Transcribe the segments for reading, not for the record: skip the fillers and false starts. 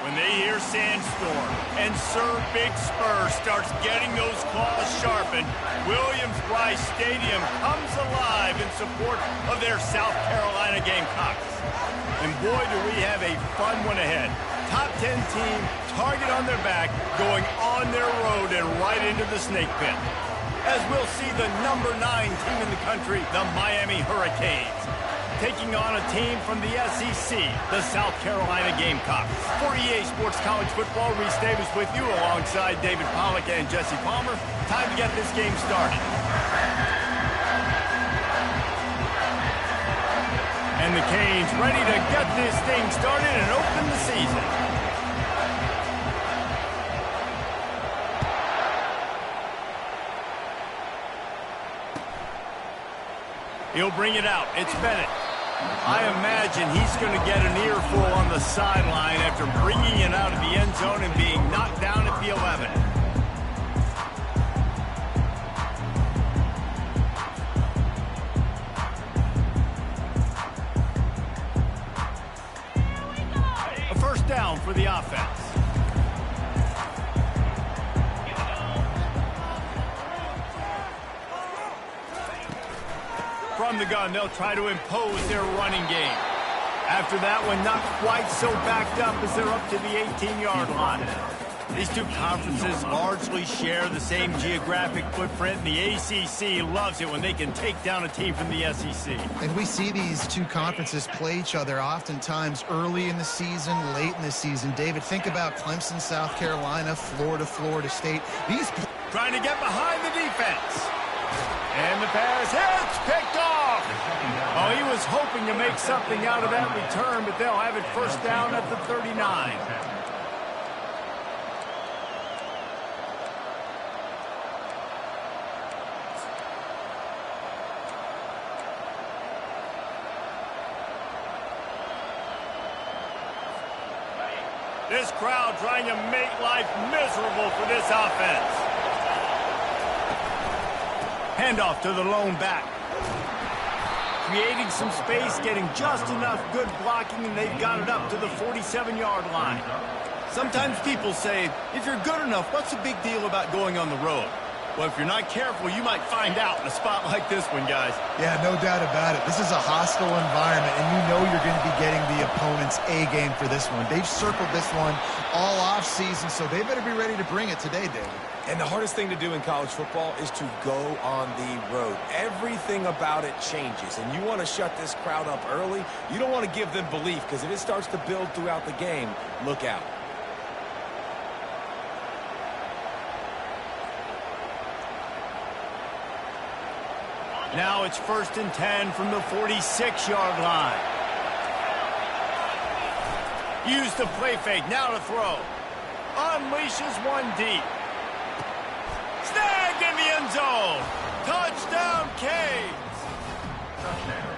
When they hear Sandstorm and Sir Big Spur starts getting those claws sharpened, Williams-Brice Stadium comes alive in support of their South Carolina Gamecocks. And boy, do we have a fun one ahead. Top 10 team, target on their back, going on their road and right into the snake pit. As we'll see the number 9 team in the country, the Miami Hurricanes, taking on a team from the SEC, the South Carolina Gamecocks. For EA Sports College Football, Reese Davis with you alongside David Pollack and Jesse Palmer. Time to get this game started. And the Canes ready to get this thing started and open the season. He'll bring it out. It's Bennett. I imagine he's going to get an earful on the sideline after bringing it out of the end zone and being knocked down at the 11. A first down for the offense. From the gun, they'll try to impose their running game. After that one, not quite so backed up as they're up to the 18-yard line. These two conferences largely share the same geographic footprint, and the ACC loves it when they can take down a team from the SEC. And we see these two conferences play each other oftentimes early in the season, late in the season. David, think about Clemson, South Carolina, Florida, Florida State. These trying to get behind the defense. And the pass hits, picked off. Oh, he was hoping to make something out of that return, but they'll have it first down at the 39. This crowd trying to make life miserable for this offense. Handoff to the lone back. Creating some space, getting just enough good blocking, and they've got it up to the 47-yard line. Sometimes people say, if you're good enough, what's the big deal about going on the road? Well, if you're not careful, you might find out in a spot like this one, guys. Yeah, no doubt about it. This is a hostile environment, and you know you're going to be getting the opponent's A game for this one. They've circled this one all offseason, so they better be ready to bring it today, David. And the hardest thing to do in college football is to go on the road. Everything about it changes, and you want to shut this crowd up early. You don't want to give them belief, because if it starts to build throughout the game, look out. Now it's 1st and 10 from the 46-yard line. Use the play fake, now to throw. Unleashes one deep. Snagged in the end zone. Touchdown, Canes.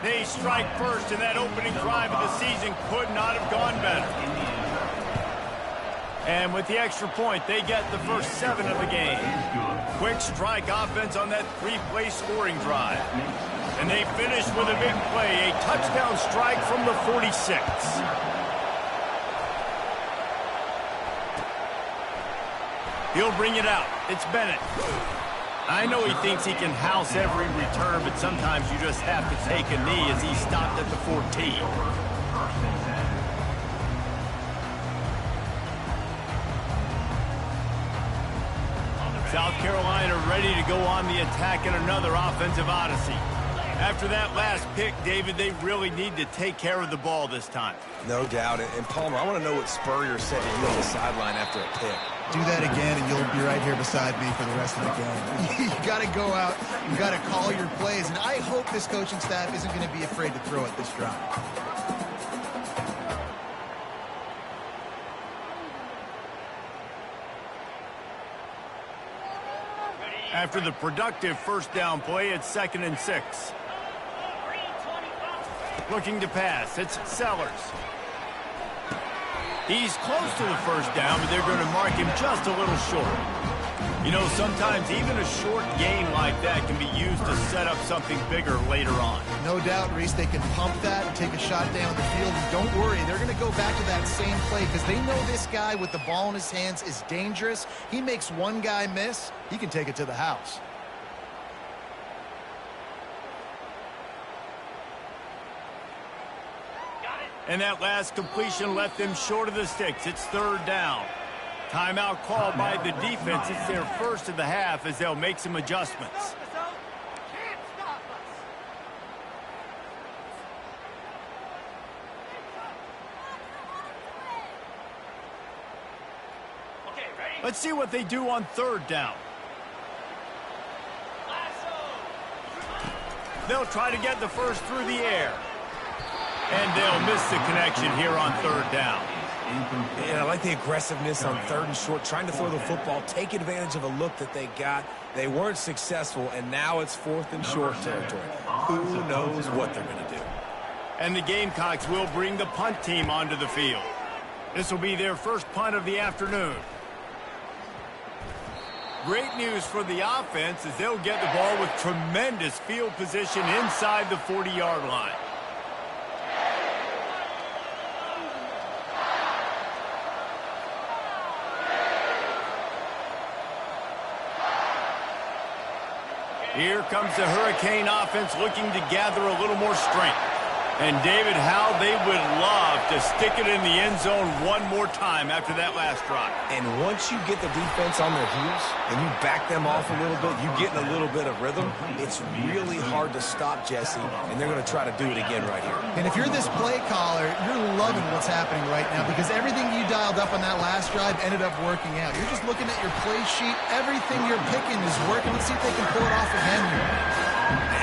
They strike first, and that opening drive of the season could not have gone better. And with the extra point, they get the first 7 of the game. Quick strike offense on that 3-play scoring drive. And they finish with a big play, a touchdown strike from the 46. He'll bring it out. It's Bennett. I know he thinks he can house every return, but sometimes you just have to take a knee as he stopped at the 14. South Carolina ready to go on the attack in another offensive odyssey. After that last pick, David, they really need to take care of the ball this time. No doubt. And Palmer, I want to know what Spurrier said to you on the sideline after a pick. Do that again, and you'll be right here beside me for the rest of the game. You got to go out. You got to call your plays, and I hope this coaching staff isn't going to be afraid to throw at this drive. After the productive first down play, it's 2nd and 6. Looking to pass, it's Sellers. He's close to the first down, but they're going to mark him just a little short. You know, sometimes even a short gain like that can be used to set up something bigger later on. No doubt, Reese, they can pump that and take a shot down the field. And don't worry, they're going to go back to that same play because they know this guy with the ball in his hands is dangerous. He makes one guy miss, he can take it to the house. And that last completion left them short of the sticks. It's third down. Timeout called by the defense. It's their first of the half as they'll make some adjustments. Let's see what they do on third down. They'll try to get the first through the air. And they'll miss the connection here on third down. Yeah, I like the aggressiveness on third and short, trying to throw the football, take advantage of a look that they got. They weren't successful, and now it's fourth and short territory. Who knows what they're going to do? And the Gamecocks will bring the punt team onto the field. This will be their first punt of the afternoon. Great news for the offense as they'll get the ball with tremendous field position inside the 40-yard line. Here comes the Hurricane offense looking to gather a little more strength. And David, how they would love to stick it in the end zone one more time after that last drive. And once you get the defense on their heels and you back them off a little bit, you get in a little bit of rhythm, it's really hard to stop, Jesse, and they're going to try to do it again right here. And if you're this play caller, you're loving what's happening right now because everything you dialed up on that last drive ended up working out. You're just looking at your play sheet. Everything you're picking is working. Let's see if they can pull it off again here.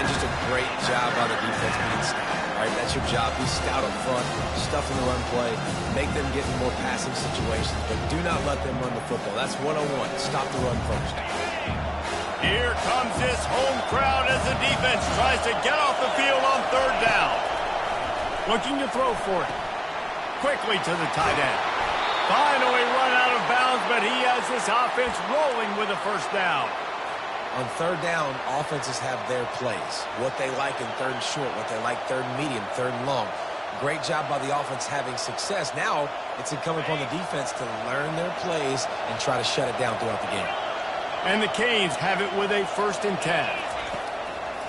And just a great job by the defense being stout. Right, that's your job. Be stout up front, stuff in the run play, make them get in more passing situations, but do not let them run the football. That's 101. Stop the run first. Here comes this home crowd as the defense tries to get off the field on third down. Looking to throw for it. Quickly to the tight end. Finally run out of bounds, but he has this offense rolling with a first down. On third down, offenses have their plays, what they like in third and short, what they like third and medium, third and long. Great job by the offense having success. Now it's incumbent upon the defense to learn their plays and try to shut it down throughout the game. And the Canes have it with a 1st and 10.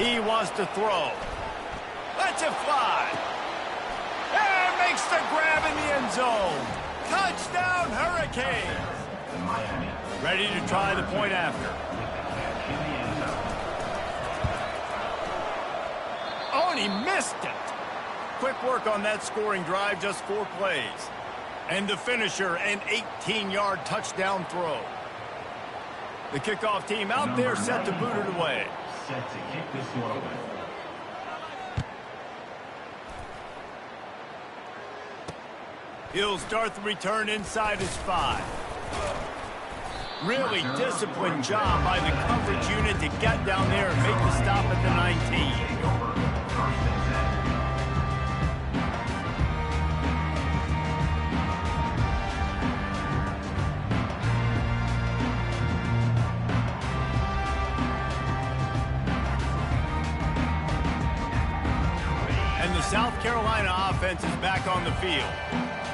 He wants to throw. Lets it fly. And makes the grab in the end zone. Touchdown, Hurricanes. Ready to try the point after. Oh, and he missed it. Quick work on that scoring drive, just 4 plays. And the finisher, an 18-yard touchdown throw. The kickoff team out there set to boot it away. Set to kick this one away. He'll start the return inside his 5. Really disciplined job by the coverage unit to get down there and make the stop at the 19. And the South Carolina offense is back on the field.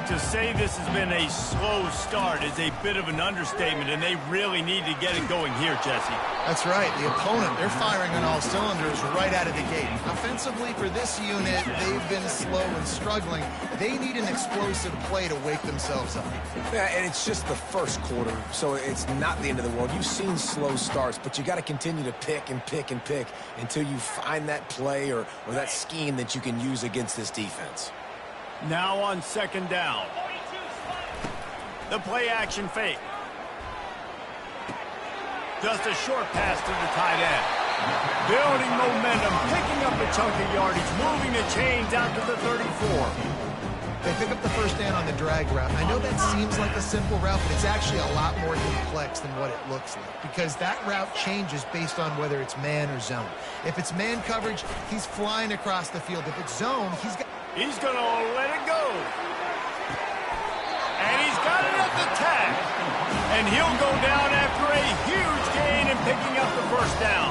To say this has been a slow start is a bit of an understatement, and they really need to get it going here, Jesse. That's right. The opponent, they're firing on all cylinders right out of the gate. Offensively, for this unit, they've been slow and struggling. They need an explosive play to wake themselves up. Yeah, and it's just the first quarter, so it's not the end of the world. You've seen slow starts, but you got to continue to pick and pick and pick until you find that play or that scheme that you can use against this defense. Now on 2nd down. The play action fake. Just a short pass to the tight end. Building momentum, picking up a chunk of yardage, moving the chains out to the 34. They pick up the first down on the drag route. I know that seems like a simple route, but it's actually a lot more complex than what it looks like because that route changes based on whether it's man or zone. If it's man coverage, he's flying across the field. If it's zone, He's going to let it go. And he's got it at the tag. And he'll go down after a huge gain and picking up the first down.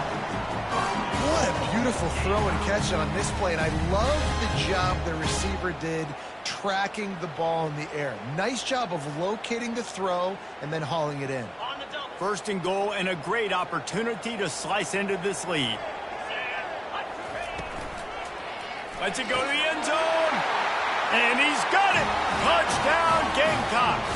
What a beautiful throw and catch on this play. And I love the job the receiver did tracking the ball in the air. Nice job of locating the throw and then hauling it in. 1st and goal and a great opportunity to slice into this lead. Lets it go to the end zone. And he's got it. Touchdown, Gamecocks.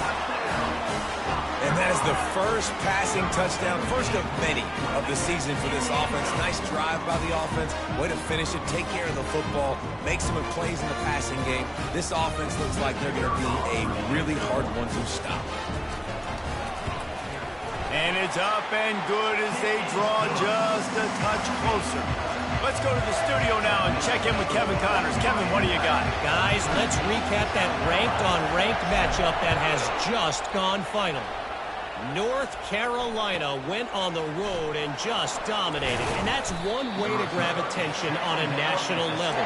And that is the first passing touchdown, first of many of the season for this offense. Nice drive by the offense. Way to finish it, take care of the football, make some plays in the passing game. This offense looks like they're going to be a really hard one to stop. And it's up and good as they draw just a touch closer. Let's go to the studio now and check in with Kevin Connors. Kevin, what do you got? Guys, let's recap that ranked-on-ranked matchup that has just gone final. North Carolina went on the road and just dominated, and that's one way to grab attention on a national level.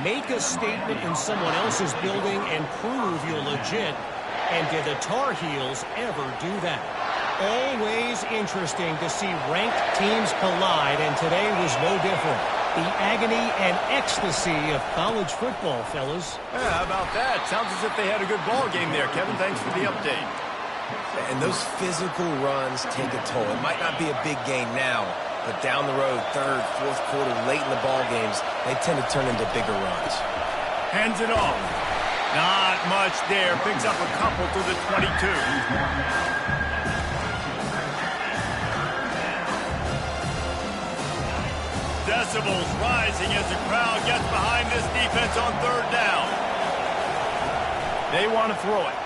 Make a statement in someone else's building and prove you're legit. And did the Tar Heels ever do that? Always interesting to see ranked teams collide, and today was no different. The agony and ecstasy of college football, fellas. Yeah, how about that? Sounds as if they had a good ball game there. Kevin, thanks for the update. And those physical runs take a toll. It might not be a big gain now, but down the road, third, fourth quarter, late in the ball games, they tend to turn into bigger runs. Hands it off. Not much there. Picks up a couple to the 22. Decibels rising as the crowd gets behind this defense on third down. They want to throw it.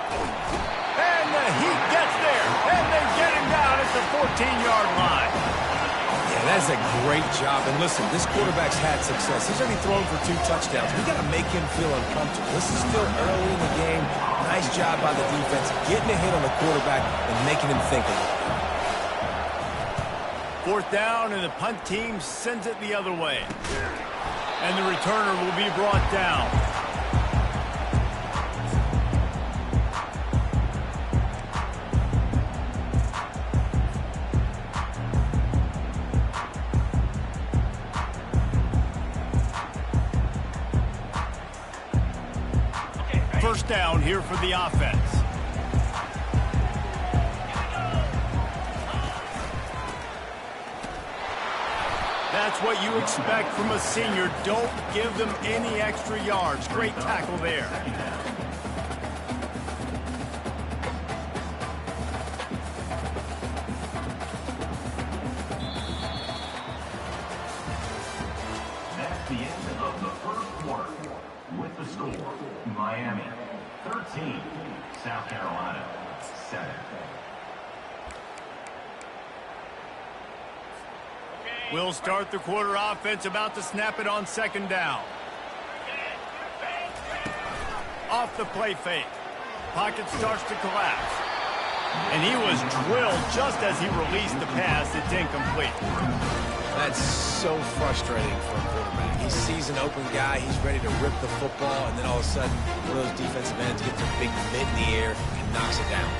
And the Heat gets there. And they get him down at the 14-yard line. Yeah, that's a great job. And listen, this quarterback's had success. He's already thrown for 2 touchdowns. We got to make him feel uncomfortable. This is still early in the game. Nice job by the defense, getting a hit on the quarterback and making him think a little bit. Fourth down, and the punt team sends it the other way. And the returner will be brought down. First down here for the offense. That's what you expect from a senior. Don't give them any extra yards. Great tackle there. That's the end of the first quarter. With the score, Miami 13, South Carolina 7. We'll start the quarter. Offense about to snap it on second down. Off the play fake. Pocket starts to collapse. And he was drilled just as he released the pass. It's incomplete. That's so frustrating for a quarterback. He sees an open guy, he's ready to rip the football, and then all of a sudden, one of those defensive ends gets a big mitt in the air and knocks it down.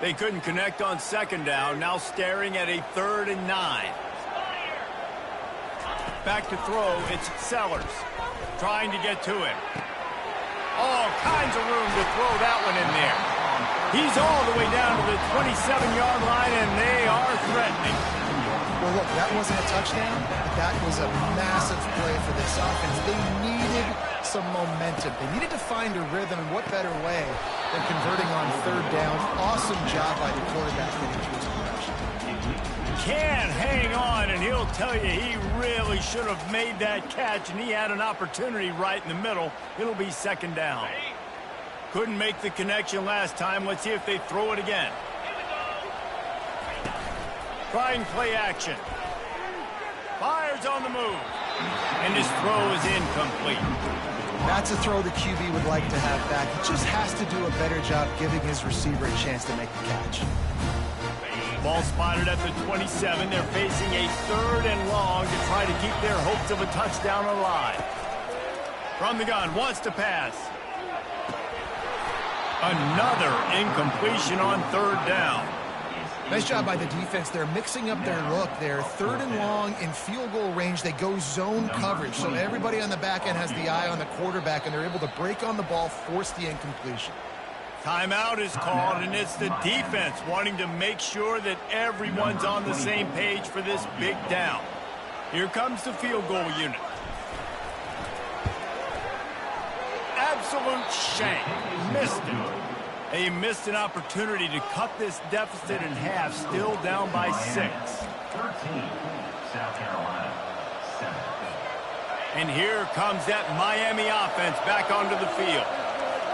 They couldn't connect on second down. Now staring at a 3rd and 9. Back to throw. It's Sellers trying to get to him. All kinds of room to throw that one in there. He's all the way down to the 27-yard line, and they are threatening. Well, look, that wasn't a touchdown, but that was a massive play for this offense. They needed some momentum. They needed to find a rhythm, and what better way than converting on third down. Awesome job by the quarterback getting to his connection. Can't hang on, and he'll tell you he really should have made that catch, and he had an opportunity right in the middle. It'll be second down. Couldn't make the connection last time. Let's see if they throw it again. Trying play action. Fires on the move. And his throw is incomplete. That's a throw the QB would like to have back. He just has to do a better job giving his receiver a chance to make the catch. Ball spotted at the 27. They're facing a 3rd and long to try to keep their hopes of a touchdown alive. From the gun, wants to pass. Another incompletion on third down. Nice job by the defense. They're mixing up their look. They're 3rd and long in field goal range. They go zone coverage, so everybody on the back end has the eye on the quarterback, and they're able to break on the ball, force the incompletion. Timeout is called, and it's the defense wanting to make sure that everyone's on the same page for this big down. Here comes the field goal unit. Absolute shame. Missed it. He missed an opportunity to cut this deficit in half, still down by 6. 13, South Carolina, 7. And here comes that Miami offense back onto the field.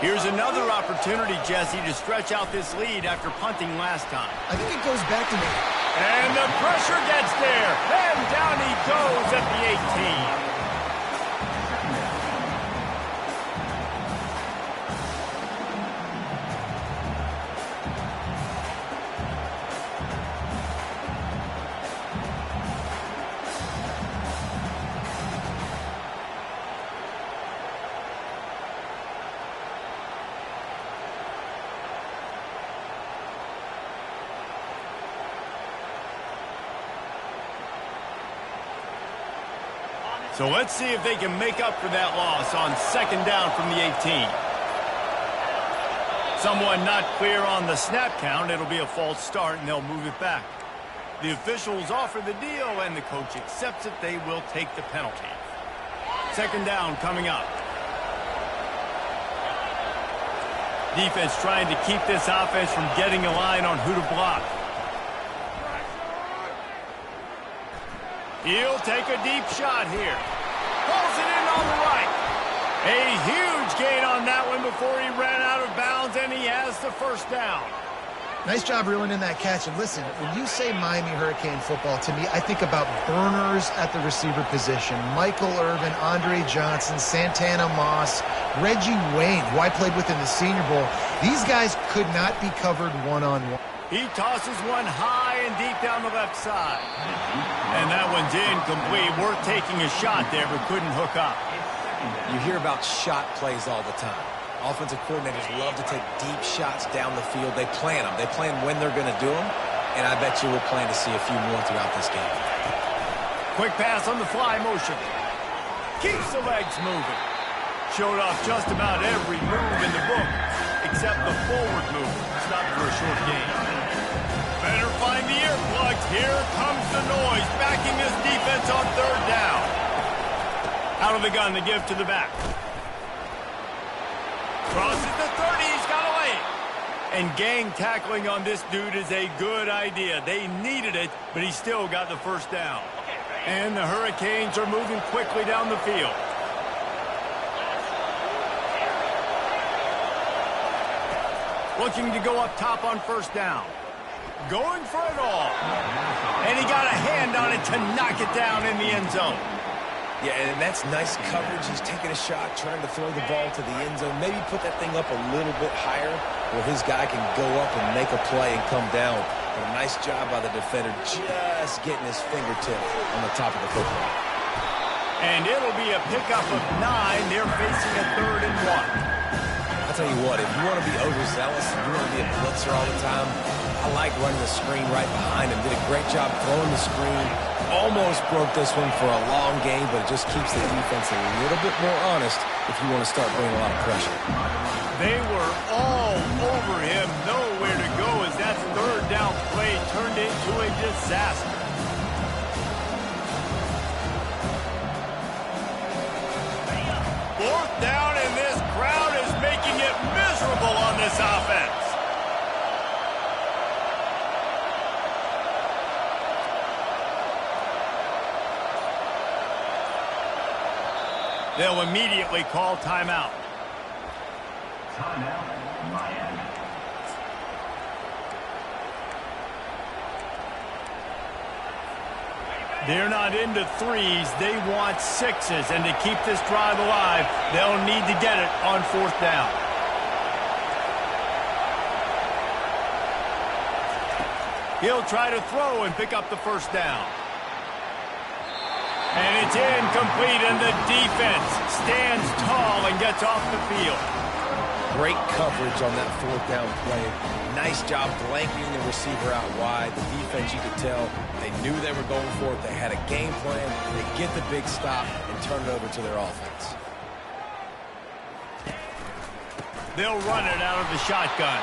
Here's another opportunity, Jesse, to stretch out this lead after punting last time. I think it goes back to me. And the pressure gets there. And down he goes at the 18. So let's see if they can make up for that loss on 2nd down from the 18. Someone not clear on the snap count. It'll be a false start, and they'll move it back. The officials offer the deal, and the coach accepts it. They will take the penalty. 2nd down coming up. Defense trying to keep this offense from getting a line on who to block. He'll take a deep shot here. Pulls it in on the right. A huge gain on that one before he ran out of bounds, and he has the 1st down. Nice job reeling in that catch. And listen, when you say Miami Hurricane football, to me, I think about burners at the receiver position. Michael Irvin, Andre Johnson, Santana Moss, Reggie Wayne, who I played with in the Senior Bowl. These guys could not be covered one-on-one. He tosses one high and deep down the left side. And that one's incomplete. Worth taking a shot there, but couldn't hook up. You hear about shot plays all the time. Offensive coordinators love to take deep shots down the field. They plan them. They plan when they're going to do them. And I bet you we'll plan to see a few more throughout this game. Quick pass on the fly motion. Keeps the legs moving. Showed off just about every move in the book, except the forward move. Stopped for a short gain. Better find the earplugs. Here comes the noise, backing his defense on 3rd down. Out of the gun to give to the back. Crosses the 30, he's got away. And gang tackling on this dude is a good idea. They needed it, but he still got the 1st down. And the Hurricanes are moving quickly down the field. Looking to go up top on 1st down. Going for it all. And he got a hand on it to knock it down in the end zone. Yeah, and that's nice coverage. He's taking a shot, trying to throw the ball to the end zone. Maybe put that thing up a little bit higher where his guy can go up and make a play and come down. But a nice job by the defender just getting his fingertip on the top of the football. And it'll be a pickup of 9. They're facing a 3rd and 1. I'll tell you what, if you want to be overzealous, if you want to be a blitzer all the time, I like running the screen right behind him. Did a great job throwing the screen. Almost broke this one for a long game, but it just keeps the defense a little bit more honest if you want to start bringing a lot of pressure. They were all over him. Nowhere to go as that 3rd down play turned into a disaster. Fourth down, and this crowd is making it miserable on this offense. They'll immediately call timeout. Timeout, Miami. They're not into 3s. They want 6s. And to keep this drive alive, they'll need to get it on 4th down. He'll try to throw and pick up the 1st down. And it's incomplete, and the defense stands tall and gets off the field. Great coverage on that 4th down play. Nice job blanketing the receiver out wide. The defense, you could tell, they knew they were going for it. They had a game plan. They get the big stop and turn it over to their offense. They'll run it out of the shotgun.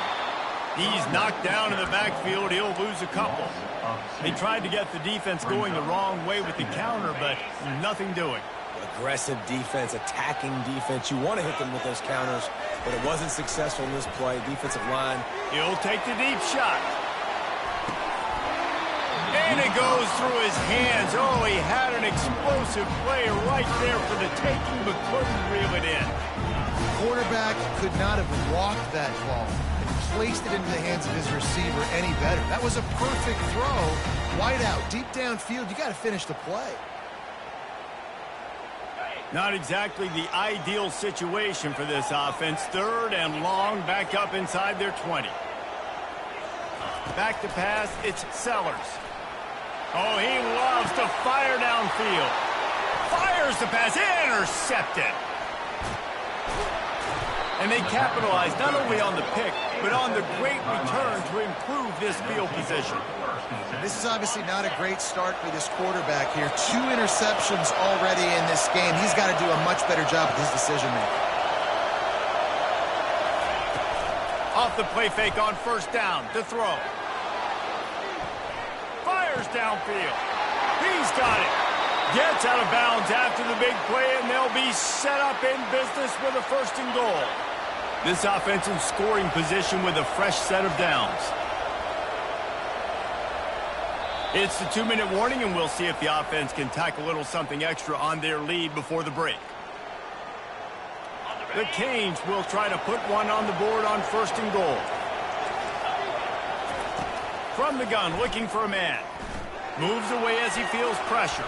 He's knocked down in the backfield. He'll lose a couple. They tried to get the defense going the wrong way with the counter, but nothing doing. Aggressive defense, attacking defense. You want to hit them with those counters, but it wasn't successful in this play. Defensive line. He'll take the deep shot. And it goes through his hands. Oh, he had an explosive play right there for the taking, but couldn't reel it in. Quarterback could not have walked that ball and placed it into the hands of his receiver any better. That was a perfect throw. Wide out, deep downfield. You got to finish the play. Not exactly the ideal situation for this offense. 3rd and long, back up inside their 20. Back to pass, it's Sellers. Oh, he loves to fire downfield. Fires the pass, intercepted. And they capitalize not only on the pick, but on the great return to improve this field position. This is obviously not a great start for this quarterback here. 2 interceptions already in this game. He's got to do a much better job with his decision-making. Off the play fake on 1st down to throw. Fires downfield. He's got it. Gets out of bounds after the big play, and they'll be set up in business with a 1st and goal. This offense in scoring position with a fresh set of downs. It's the 2-minute warning, and we'll see if the offense can tack a little something extra on their lead before the break. The Canes will try to put one on the board on 1st and goal. From the gun, looking for a man. Moves away as he feels pressure.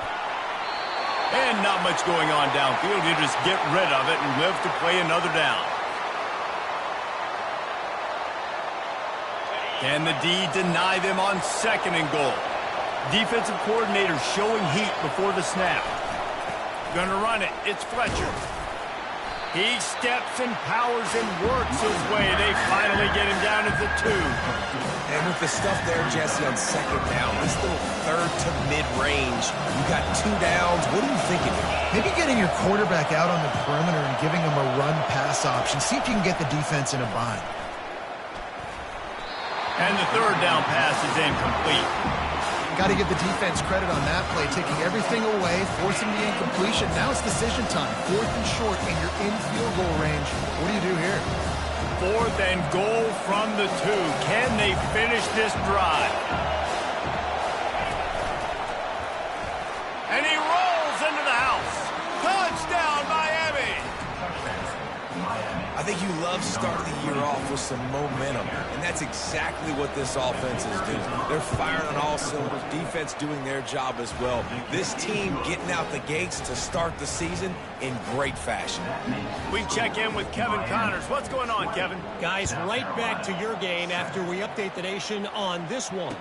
And not much going on downfield. You just get rid of it and live to play another down. Can the D deny them on 2nd and goal? Defensive coordinator showing heat before the snap. Gonna run it. It's Fletcher. He steps and powers and works his way. They finally get him down at the 2. And with the stuff there, Jesse, on 2nd down, this little 3rd to mid-range, you got 2 downs. What are you thinking here? Maybe getting your quarterback out on the perimeter and giving him a run-pass option. See if you can get the defense in a bind. And the 3rd down pass is incomplete. Got to give the defense credit on that play, taking everything away, forcing the incompletion. Now it's decision time. 4th and short, and you're in field goal range. What do you do here? 4th and goal from the 2. Can they finish this drive? And he rolls into the house. Touchdown, Miami! I think you love starting the year off with some momentum, and that's exactly what this offense is doing. They're firing on all cylinders, defense doing their job as well. This team getting out the gates to start the season in great fashion. We check in with Kevin Connors. What's going on, Kevin? Guys, right back to your game after we update the nation on this one.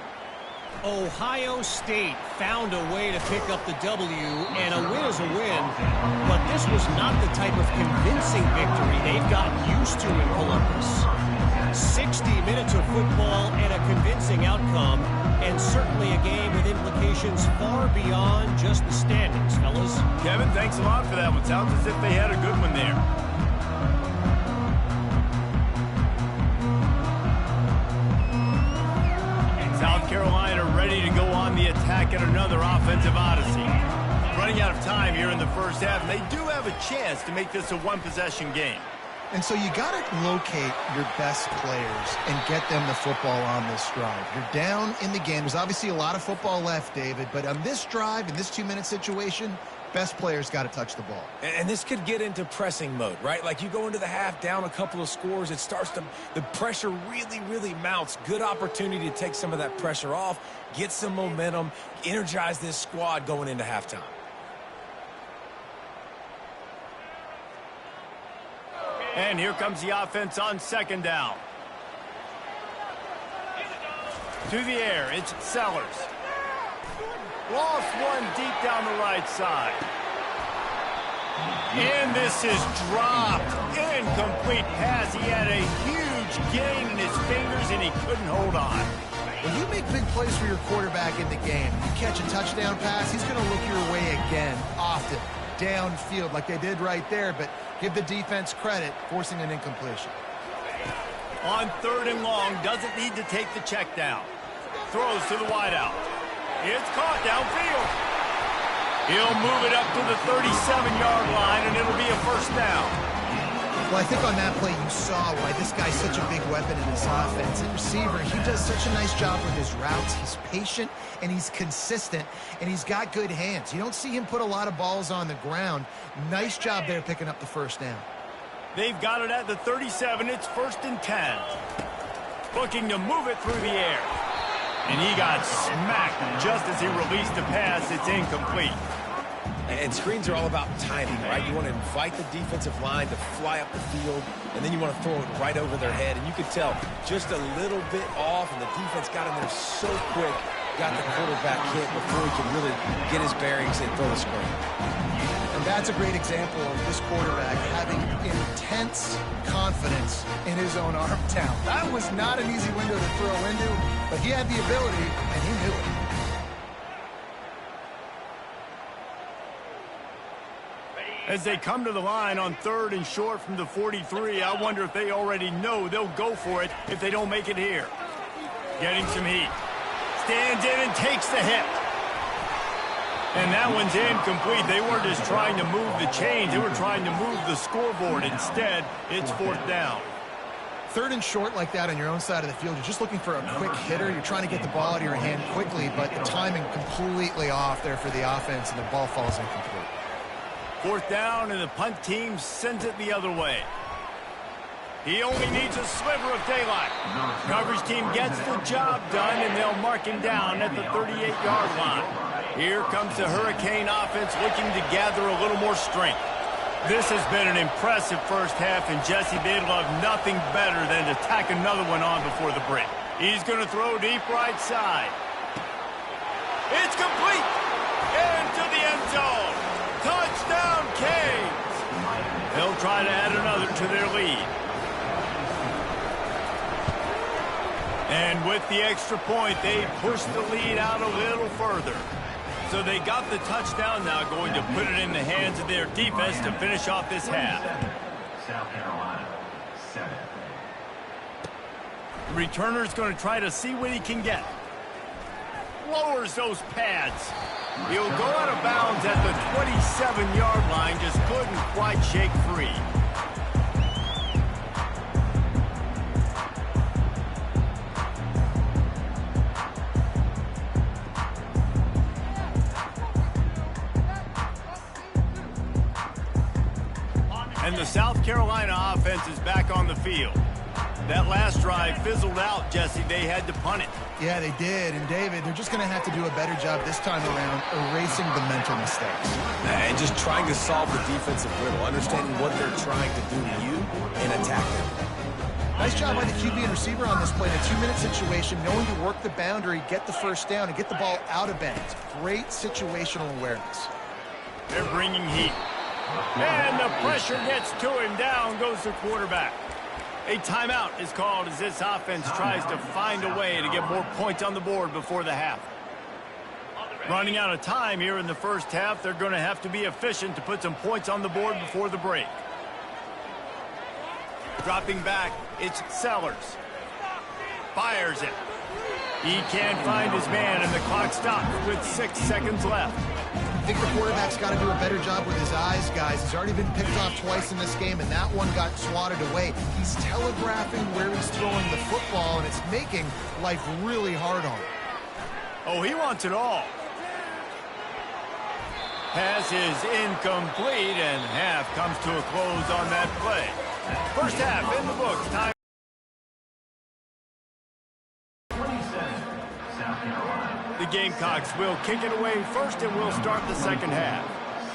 Ohio State found a way to pick up the W, and a win is a win, but this was not the type of convincing victory they've gotten used to in Columbus. 60 minutes of football and a convincing outcome, and certainly a game with implications far beyond just the standings, fellas. Kevin, thanks a lot for that one. Sounds as if they had a good one there. South Carolina ready to go on the attack at another offensive odyssey. Running out of time here in the 1st half, and they do have a chance to make this a 1-possession game. And so you got to locate your best players and get them the football on this drive. You're down in the game. There's obviously a lot of football left, David, but on this drive, in this 2-minute situation, best players got to touch the ball. And this could get into pressing mode, right? Like you go into the half down a couple of scores, it starts to, the pressure really mounts. Good opportunity to take some of that pressure off, get some momentum, energize this squad going into halftime. And here comes the offense on 2nd down. To the air, it's Sellers. Lost one deep down the right side. And this is dropped. Incomplete pass. He had a huge gain in his fingers, and he couldn't hold on. When you make big plays for your quarterback in the game, you catch a touchdown pass, he's going to look your way again, often, downfield like they did right there, but give the defense credit, forcing an incompletion. On 3rd and long, doesn't need to take the check down. Throws to the wideout. It's caught downfield. He'll move it up to the 37-yard line, and it'll be a first down. Well, I think on that play you saw why this guy's such a big weapon in his offense. At receiver, he does such a nice job with his routes. He's patient, and he's consistent, and he's got good hands. You don't see him put a lot of balls on the ground. Nice job there picking up the first down. They've got it at the 37. It's 1st and 10. Looking to move it through the air. And he got smacked just as he released the pass. It's incomplete. And screens are all about timing, right? You want to invite the defensive line to fly up the field, and then you want to throw it right over their head. And you could tell just a little bit off, and the defense got in there so quick, got the quarterback hit before he could really get his bearings and throw the screen. And that's a great example of this quarterback having intense confidence in his own arm talent. That was not an easy window to throw into, but he had the ability, and he knew it. As they come to the line on 3rd and short from the 43, I wonder if they already know they'll go for it if they don't make it here. Getting some heat. Stands in and takes the hit. And that one's incomplete. They weren't just trying to move the chains. They were trying to move the scoreboard. Instead, it's 4th down. 3rd and short like that on your own side of the field, you're just looking for a quick hitter. You're trying to get the ball out of your hand quickly, but the timing completely off there for the offense, and the ball falls incomplete. 4th down, and the punt team sends it the other way. He only needs a sliver of daylight. Coverage team gets the job done, and they'll mark him down at the 38-yard line. Here comes the Hurricane offense looking to gather a little more strength. This has been an impressive first half, and Jesse, they'd love nothing better than to tack another one on before the break. He's going to throw deep right side. It's complete! Into the end zone! Touchdown, Canes! They'll try to add another to their lead. And with the extra point, they push the lead out a little further. So they got the touchdown now, going to put it in the hands of their defense to finish off this half. South Carolina, 7. The returner's going to try to see what he can get. Lowers those pads. He'll go out of bounds at the 27-yard line, just couldn't quite shake free. And the South Carolina offense is back on the field. That last drive fizzled out, Jesse. They had to punt it. Yeah, they did. And, David, they're just going to have to do a better job this time around erasing the mental mistakes. And just trying to solve the defensive riddle, understanding what they're trying to do to you and attack them. Nice job by the QB and receiver on this play in a 2-minute situation, knowing to work the boundary, get the first down, and get the ball out of bounds. Great situational awareness. They're bringing heat. And the pressure gets to him. Down goes the quarterback. A timeout is called as this offense tries to find a way to get more points on the board before the half. Running out of time here in the first half, they're going to have to be efficient to put some points on the board before the break. Dropping back, it's Sellers. Fires it. He can't find his man, and the clock stops with 6 seconds left. I think the quarterback's got to do a better job with his eyes, guys. He's already been picked off twice in this game, and that one got swatted away. He's telegraphing where he's throwing the football, and it's making life really hard on him. Oh, he wants it all. Pass is incomplete, and half comes to a close on that play. First half in the books. Time. The Gamecocks will kick it away first, and we'll start the second half.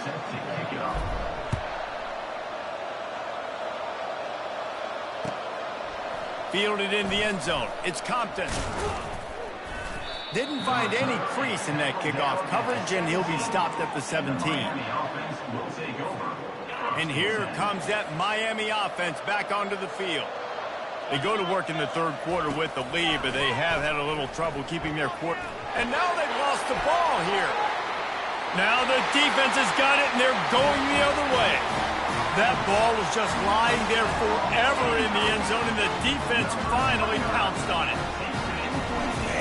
Set to kick it off. Fielded in the end zone. It's Compton. Didn't find any crease in that kickoff coverage, and he'll be stopped at the 17. And here comes that Miami offense back onto the field. They go to work in the third quarter with the lead, but they have had a little trouble keeping their quarter. And now they've lost the ball here. Now the defense has got it, and they're going the other way. That ball was just lying there forever in the end zone, and the defense finally pounced on it.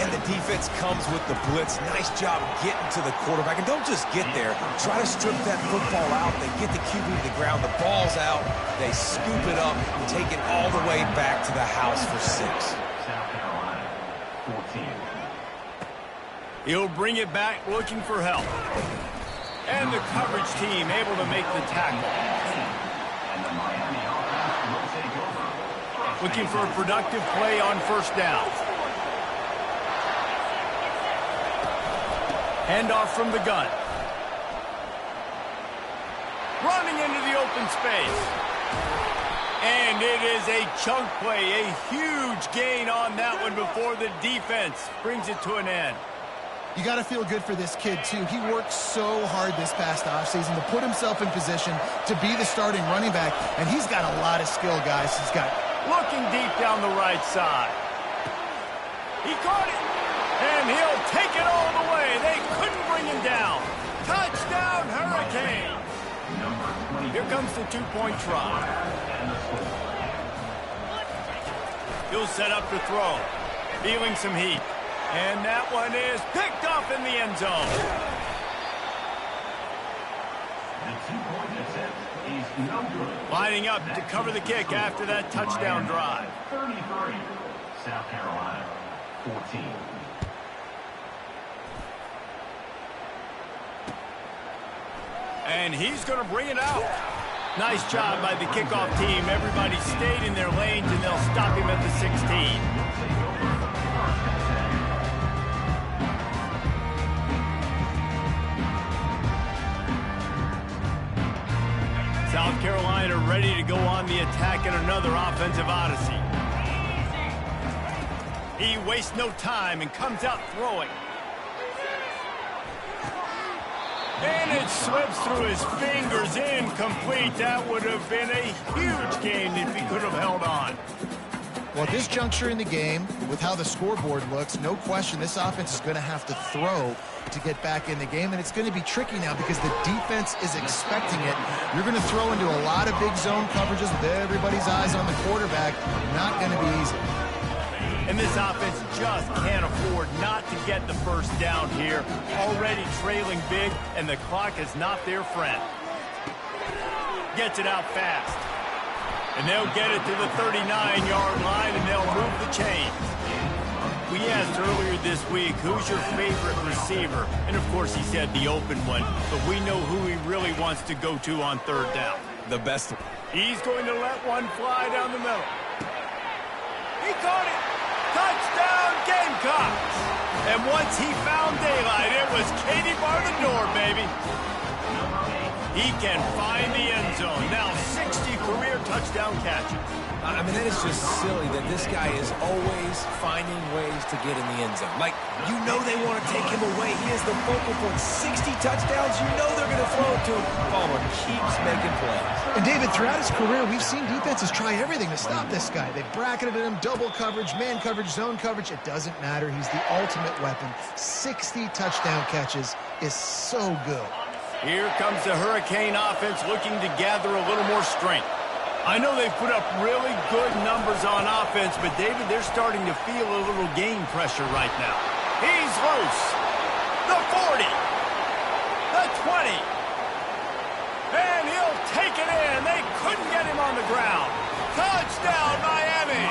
And the defense comes with the blitz. Nice job getting to the quarterback. And don't just get there. Try to strip that football out. They get the QB to the ground. The ball's out. They scoop it up, take it all the way back to the house for 6. South Carolina, 14. He'll bring it back looking for help. And the coverage team able to make the tackle. And the Miami offense will take over. Looking for a productive play on first down. Handoff from the gun. Running into the open space. And it is a chunk play, a huge gain on that one before the defense brings it to an end. You got to feel good for this kid, too. He worked so hard this past offseason to put himself in position to be the starting running back, and he's got a lot of skill, guys. He's got... Looking deep down the right side. He caught it, and he'll take it all the way. They couldn't bring him down. Touchdown, Hurricane. Here comes the two-point try. He'll set up to throw. Feeling some heat. And that one is picked off in the end zone. The two-point attempt is no good. Lining up to cover the kick after that touchdown drive. 33, South Carolina, 14. And he's going to bring it out. Nice job by the kickoff team. Everybody stayed in their lanes, and they'll stop him at the 16. South Carolina ready to go on the attack in another offensive odyssey. He wastes no time and comes out throwing. And it slips through his fingers, incomplete. That would have been a huge gain if he could have held on. Well, at this juncture in the game, with how the scoreboard looks, no question this offense is going to have to throw to get back in the game, and it's going to be tricky now because the defense is expecting it. You're going to throw into a lot of big zone coverages with everybody's eyes on the quarterback. Not going to be easy. And this offense just can't afford not to get the first down here. Already trailing big, and the clock is not their friend. Gets it out fast. And they'll get it to the 39-yard line, and they'll move the chains. We asked earlier this week, who's your favorite receiver? And, of course, he said the open one. But we know who he really wants to go to on third down. The best. He's going to let one fly down the middle. He caught it. Touchdown, Gamecocks. And once he found daylight, it was Katie bar the door, baby. He can find the end zone. Now 60 career touchdown catches. I mean, that is just silly that this guy is always finding ways to get in the end zone. Like, you know they want to take him away. He is the focal point. 60 touchdowns, you know they're going to throw it to him. Palmer keeps making plays. And, David, throughout his career, we've seen defenses try everything to stop this guy. They've bracketed him, double coverage, man coverage, zone coverage. It doesn't matter. He's the ultimate weapon. 60 touchdown catches is so good. Here comes the Hurricane offense looking to gather a little more strength. I know they've put up really good numbers on offense, but, David, they're starting to feel a little game pressure right now. He's loose. The 40. The 20. And he'll take it in. They couldn't get him on the ground. Touchdown, Miami.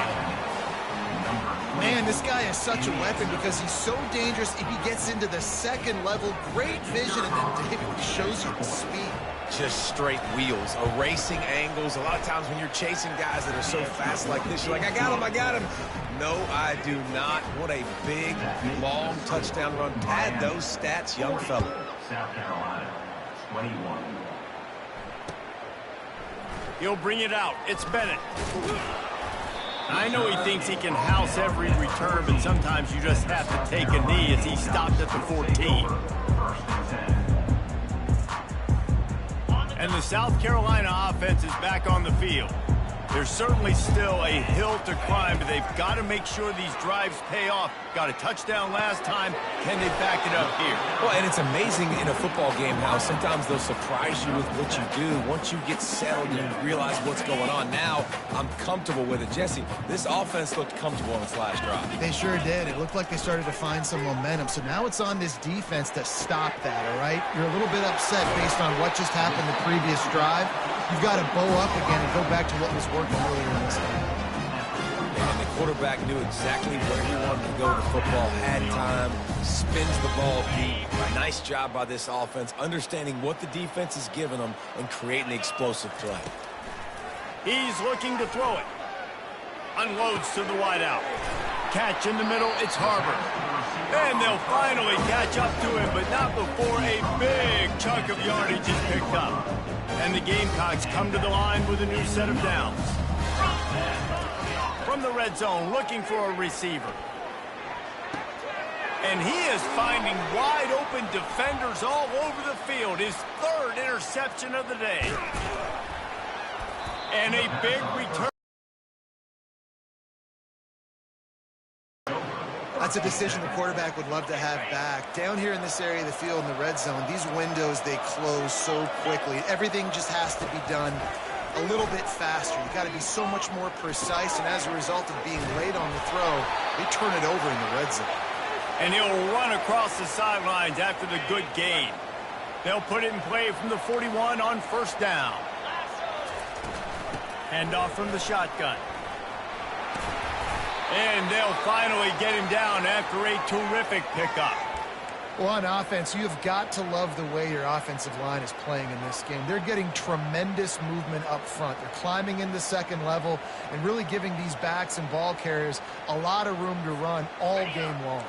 Man, this guy is such a weapon because he's so dangerous if he gets into the second level. Great vision, and then David shows you the speed. Just straight wheels, erasing angles. A lot of times when you're chasing guys that are so fast like this, you're like, I got him. No, I do not. What a big, long touchdown run. Pad those stats, young fella. South Carolina, 21. He'll bring it out. It's Bennett. I know he thinks he can house every return, but sometimes you just have to take a knee as he stopped at the 14. And the South Carolina offense is back on the field. There's certainly still a hill to climb, but they've got to make sure these drives pay off. Got a touchdown last time. Can they back it up here? Well, and it's amazing in a football game how sometimes they'll surprise you with what you do. Once you get settled and you realize what's going on, now I'm comfortable with it. Jesse, this offense looked comfortable on its last drive. They sure did. It looked like they started to find some momentum. So now it's on this defense to stop that, all right? You're a little bit upset based on what just happened the previous drive. You've got to bow up again and go back to what was working earlier in this game. And the quarterback knew exactly where he wanted to go with the football, had time, spins the ball deep. Nice job by this offense, understanding what the defense is giving them and creating the explosive play. He's looking to throw it. Unloads to the wideout. Catch in the middle, it's Harbor. And they'll finally catch up to him, but not before a big chunk of yardage is picked up. And the Gamecocks come to the line with a new set of downs. From the red zone, looking for a receiver. And he is finding wide open defenders all over the field. His third interception of the day. And a big return. That's a decision the quarterback would love to have back. Down here in this area of the field in the red zone, these windows, they close so quickly. Everything just has to be done a little bit faster. You've got to be so much more precise, and as a result of being late on the throw, they turn it over in the red zone. And he'll run across the sidelines after the good gain. They'll put it in play from the 41 on first down. Handoff from the shotgun. And they'll finally get him down after a terrific pickup. Well, on offense, you've got to love the way your offensive line is playing in this game. They're getting tremendous movement up front. They're climbing in the second level and really giving these backs and ball carriers a lot of room to run all game long.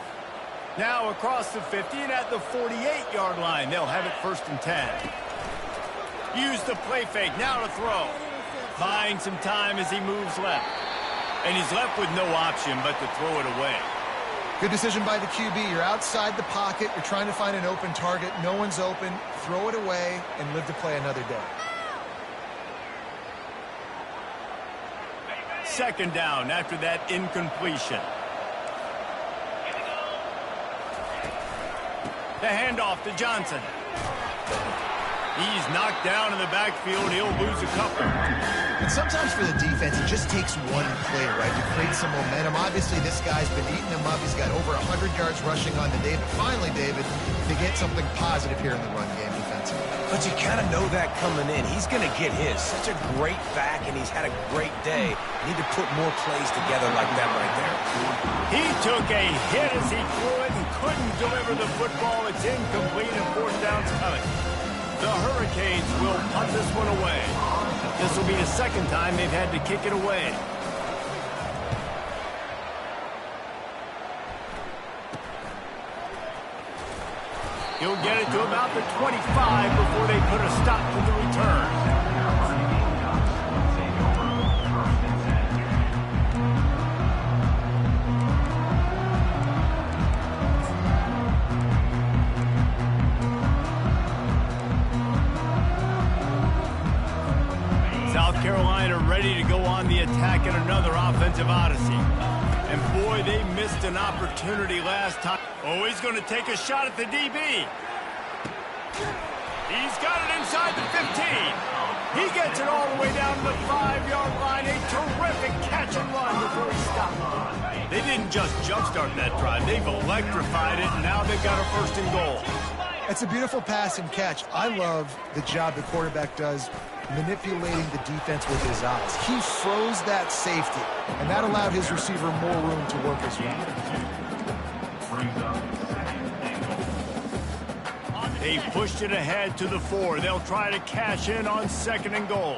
Now across the 50 and at the 48-yard line, they'll have it 1st and 10. Use the play fake, now to throw. Buying some time as he moves left. And he's left with no option but to throw it away. Good decision by the QB. You're outside the pocket. You're trying to find an open target. No one's open. Throw it away and live to play another day. 2nd down after that incompletion. The handoff to Johnson. He's knocked down in the backfield. He'll lose a couple. And sometimes for the defense, it just takes one play, right, to create some momentum. Obviously, this guy's been eating them up. He's got over 100 yards rushing on the day. But finally, David, they get something positive here in the run game defensively. But you kind of know that coming in. He's going to get his. Such a great back, and he's had a great day. Need to put more plays together like that right there. He took a hit as he threw it and couldn't deliver the football. It's incomplete and 4th down's coming. The Hurricanes will punt this one away. This will be the 2nd time they've had to kick it away. He'll get it to about the 25 before they put a stop to the return. South Carolina ready to go on the attack in another offensive odyssey. And boy, they missed an opportunity last time. Oh, he's going to take a shot at the DB. He's got it inside the 15. He gets it all the way down to the 5-yard line. A terrific catch and run before he stopped. They didn't just jumpstart that drive. They've electrified it, and now they've got a 1st and goal. It's a beautiful pass and catch. I love the job the quarterback does manipulating the defense with his eyes. He froze that safety, and that allowed his receiver more room to work his route. They pushed it ahead to the 4. They'll try to cash in on 2nd and goal.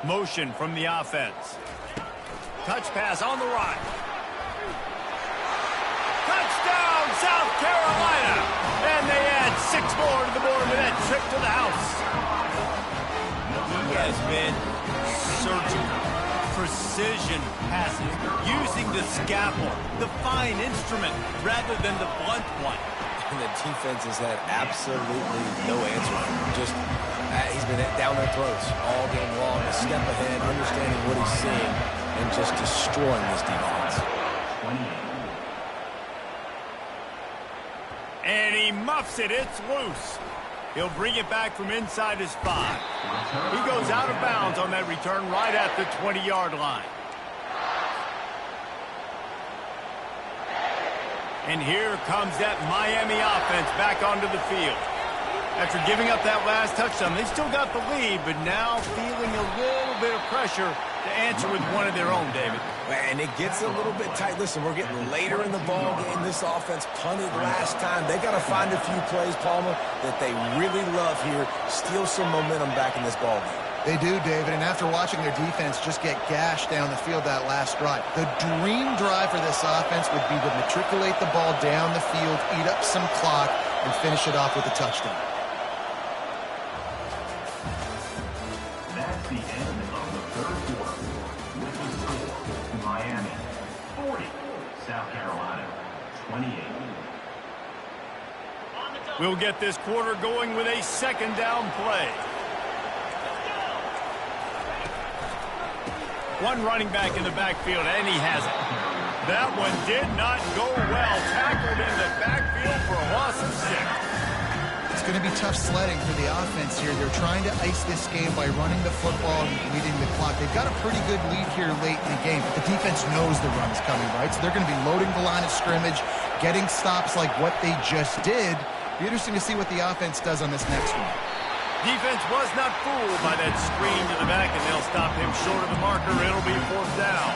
Motion from the offense. Touch pass on the right. Touchdown, South Carolina! And they add 6 more to the board with that trip to the house. He has been surgical, precision passing, using the scalpel, the fine instrument rather than the blunt one. And the defense has had absolutely no answer. Just, he's been down their throats all game long. A step ahead, understanding what he's seeing, and just destroying this defense. And he muffs it. It's loose. He'll bring it back from inside his 5. He goes out of bounds on that return right at the 20-yard line. And here comes that Miami offense back onto the field. After giving up that last touchdown, they still got the lead, but now feeling a little bit of pressure to answer with one of their own, David. And it gets a little bit tight. Listen, we're getting later in the ball game. This offense punted last time. They got to find a few plays, Palmer, that they really love here. Steal some momentum back in this ball game. They do, David, and after watching their defense just get gashed down the field that last drive, the dream drive for this offense would be to matriculate the ball down the field, eat up some clock, and finish it off with a touchdown. That's the end of the third quarter. With the score, Miami 40, South Carolina 28. We'll get this quarter going with a second down play. One running back in the backfield, and he has it. That one did not go well. Tackled in the backfield for a loss of 6. It's going to be tough sledding for the offense here. They're trying to ice this game by running the football and leading the clock. They've got a pretty good lead here late in the game, but the defense knows the run is coming, right? So they're going to be loading the line of scrimmage, getting stops like what they just did. Be interesting to see what the offense does on this next one. Defense was not fooled by that screen to the back, and they'll stop him short of the marker. It'll be 4th down.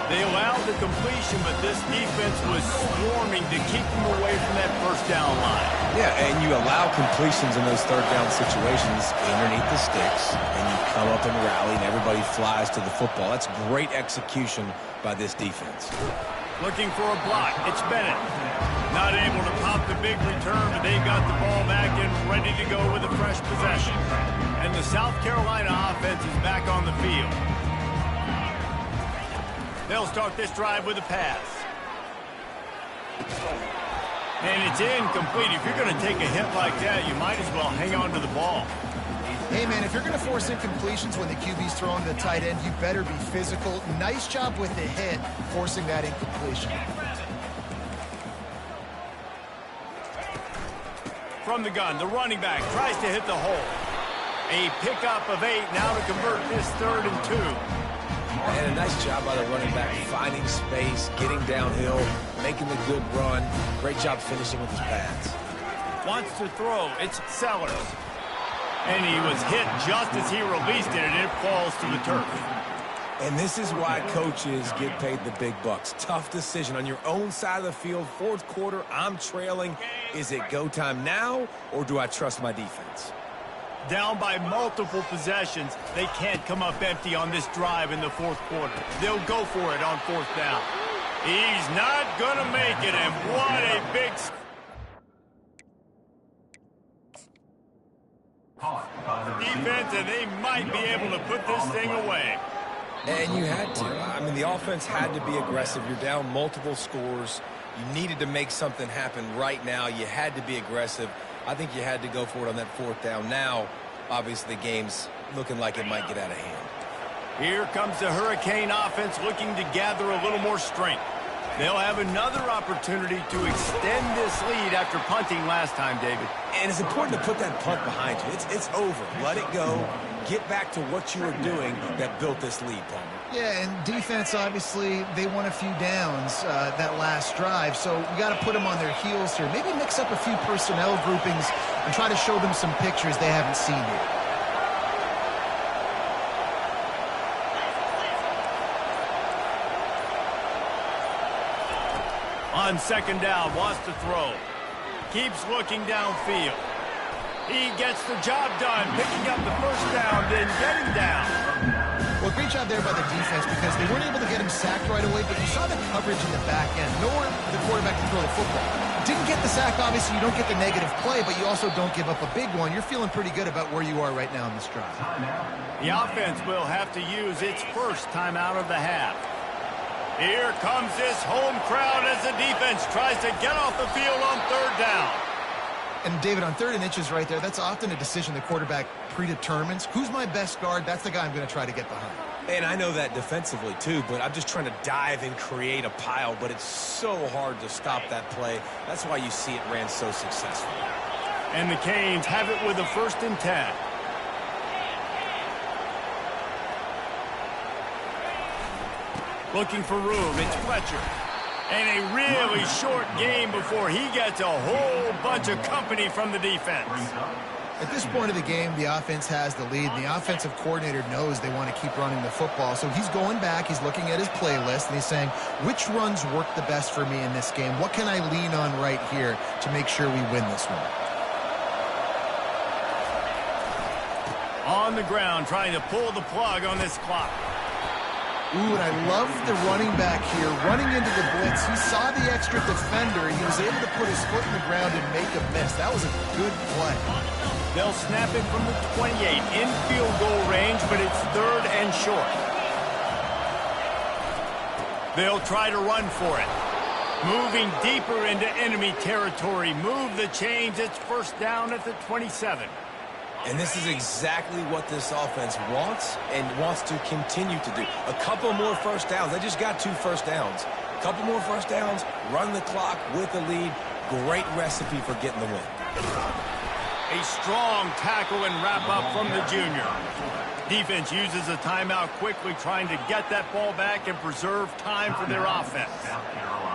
They allowed the completion, but this defense was swarming to keep them away from that first down line. Yeah, and you allow completions in those third down situations underneath the sticks, and you come up and rally, and everybody flies to the football. That's great execution by this defense. Looking for a block. It's Bennett. Not able to pop the big return, but they've got the ball back and ready to go with a fresh possession. And the South Carolina offense is back on the field. They'll start this drive with a pass. And it's incomplete. If you're going to take a hit like that, you might as well hang on to the ball. Hey, man, if you're going to force incompletions when the QB's throwing to the tight end, you better be physical. Nice job with the hit, forcing that incompletion. From the gun, the running back tries to hit the hole. A pickup of 8 now to convert this 3rd and 2. And a nice job by the running back, finding space, getting downhill, making the good run. Great job finishing with his pads. Wants to throw. It's Sellers. And he was hit just as he released it, and it falls to the turf. And this is why coaches get paid the big bucks. Tough decision on your own side of the field. 4th quarter, I'm trailing. Is it go time now, or do I trust my defense? Down by multiple possessions, they can't come up empty on this drive in the 4th quarter. They'll go for it on 4th down. He's not going to make it, and what a big... defense, and they might be able to put this thing away. And you had to. I mean, the offense had to be aggressive. You're down multiple scores. You needed to make something happen right now. You had to be aggressive. I think you had to go for it on that 4th down. Now, obviously, the game's looking like it might get out of hand. Here comes the Hurricane offense looking to gather a little more strength. They'll have another opportunity to extend this lead after punting last time, David. And it's important to put that punt behind you. It's over. Let it go. Get back to what you were doing that built this lead, Palmer. Yeah, and defense, obviously, they won a few downs that last drive, so we got to put them on their heels here. Maybe mix up a few personnel groupings and try to show them some pictures they haven't seen yet. On 2nd down, wants to throw. Keeps looking downfield. He gets the job done, picking up the 1st down, then getting down. Well, great job there by the defense because they weren't able to get him sacked right away, but you saw the coverage in the back end. Nowhere for the quarterback to throw the football. Didn't get the sack, obviously. You don't get the negative play, but you also don't give up a big one. You're feeling pretty good about where you are right now in this drive. The offense will have to use its first timeout of the half. Here comes this home crowd as the defense tries to get off the field on third down. And, David, on 3rd and inches right there, that's often a decision the quarterback predetermines. Who's my best guard? That's the guy I'm going to try to get behind. And I know that defensively, too, but I'm just trying to dive and create a pile, but it's so hard to stop that play. That's why you see it ran so successful. And the Canes have it with a 1st and 10. Looking for room, it's Fletcher. And a really short game before he gets a whole bunch of company from the defense. At this point of the game, the offense has the lead. The offensive coordinator knows they want to keep running the football. So he's going back, he's looking at his playlist, and he's saying, which runs work the best for me in this game? What can I lean on right here to make sure we win this one? On the ground, trying to pull the plug on this clock. Ooh, and I love the running back here. Running into the blitz, he saw the extra defender, and he was able to put his foot in the ground and make a miss. That was a good play. They'll snap it from the 28 in field goal range, but it's 3rd and short. They'll try to run for it. Moving deeper into enemy territory. Move the chains. It's 1st down at the 27. And this is exactly what this offense wants and wants to continue to do. A couple more 1st downs. They just got 2 1st downs. A couple more 1st downs, run the clock with the lead. Great recipe for getting the win. A strong tackle and wrap up from the junior. Defense uses a timeout quickly, trying to get that ball back and preserve time for their offense.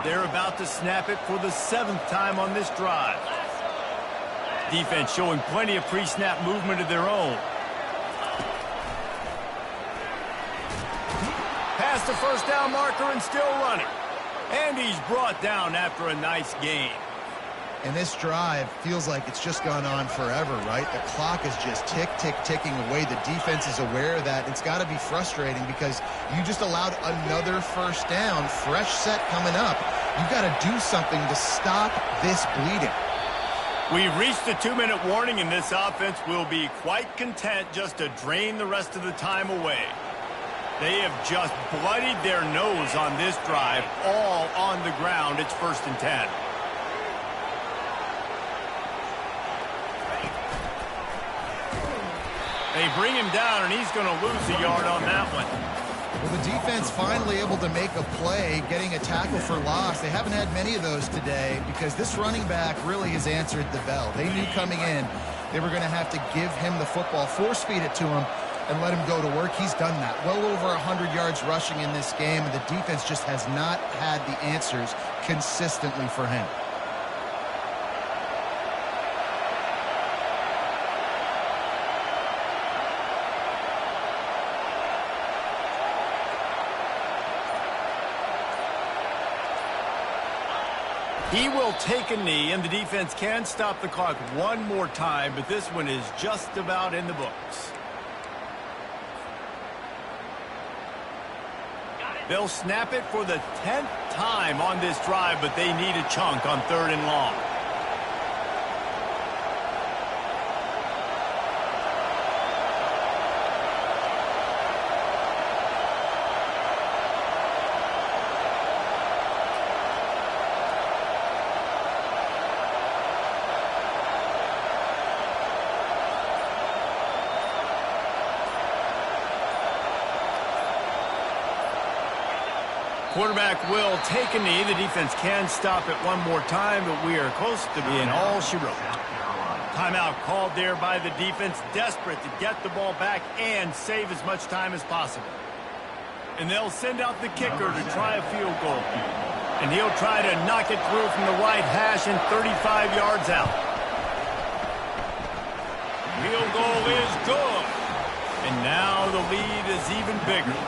They're about to snap it for the 7th time on this drive. Defense showing plenty of pre-snap movement of their own. Past the 1st down marker and still running. And he's brought down after a nice gain. And this drive feels like it's just gone on forever, right? The clock is just ticking away. The defense is aware of that. It's got to be frustrating because you just allowed another 1st down, fresh set coming up. You've got to do something to stop this bleeding. We've reached the 2-minute warning, and this offense will be quite content just to drain the rest of the time away. They have just bloodied their nose on this drive, all on the ground. It's 1st and 10. They bring him down, and he's going to lose a yard on that one. Well, the defense finally able to make a play, getting a tackle for loss. They haven't had many of those today because this running back really has answered the bell. They knew coming in they were going to have to give him the football, force feed it to him, and let him go to work. He's done that. Well over 100 yards rushing in this game, and the defense just has not had the answers consistently for him. He will take a knee, and the defense can stop the clock one more time, but this one is just about in the books. They'll snap it for the 10th time on this drive, but they need a chunk on 3rd and long. Quarterback will take a knee. The defense can stop it one more time, but we are close to being all she wrote. Timeout called there by the defense, desperate to get the ball back and save as much time as possible. And they'll send out the kicker to try a field goal. And he'll try to knock it through from the right hash and 35 yards out. Field goal is good. And now the lead is even bigger.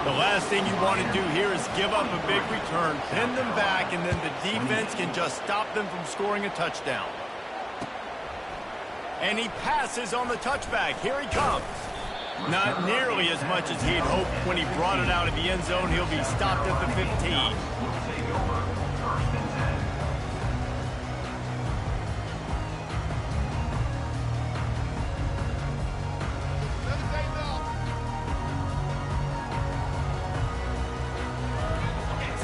The last thing you want to do here is give up a big return, pin them back, and then the defense can just stop them from scoring a touchdown. And he passes on the touchback. Here he comes. Not nearly as much as he'd hoped when he brought it out of the end zone. He'll be stopped at the 15.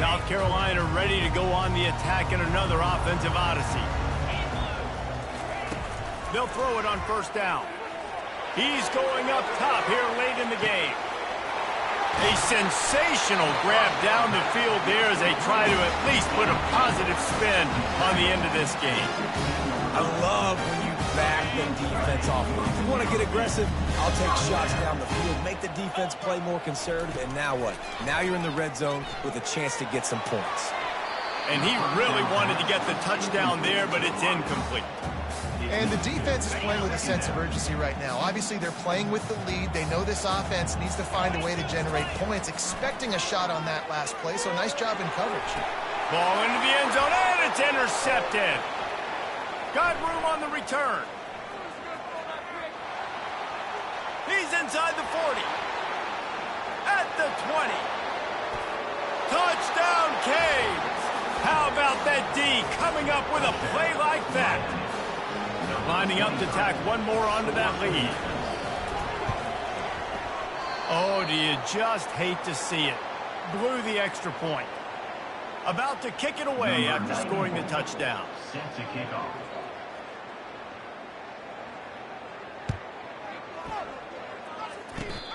South Carolina ready to go on the attack in another offensive odyssey. They'll throw it on first down. He's going up top here late in the game. A sensational grab down the field there as they try to at least put a positive spin on the end of this game. I love when you back the defense off. If you want to get aggressive, I'll take shots down the field, make the defense play more conservative, and now what? Now you're in the red zone with a chance to get some points. And he really wanted to get the touchdown there, but it's incomplete. And the defense is playing with a sense of urgency right now. Obviously, they're playing with the lead. They know this offense needs to find a way to generate points, expecting a shot on that last play, so nice job in coverage. Ball into the end zone, and it's intercepted. Got room on the return. He's inside the 40. At the 20. Touchdown, Canes. How about that D coming up with a play like that? Lining up to tack one more onto that lead. Oh, do you just hate to see it? Blew the extra point. About to kick it away after scoring the touchdown. Set to kick off.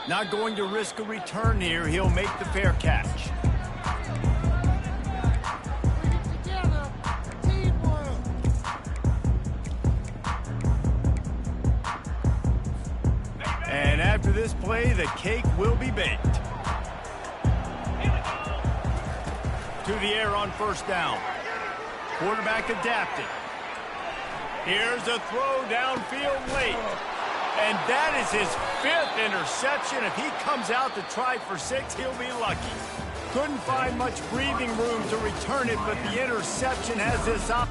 Not going to risk a return here. He'll make the fair catch. And after this play, the cake will be baked. To the air on first down. Quarterback adapted. Here's a throw downfield late. And that is his 5th interception. If he comes out to try for 6, he'll be lucky. Couldn't find much breathing room to return it, but the interception has this up.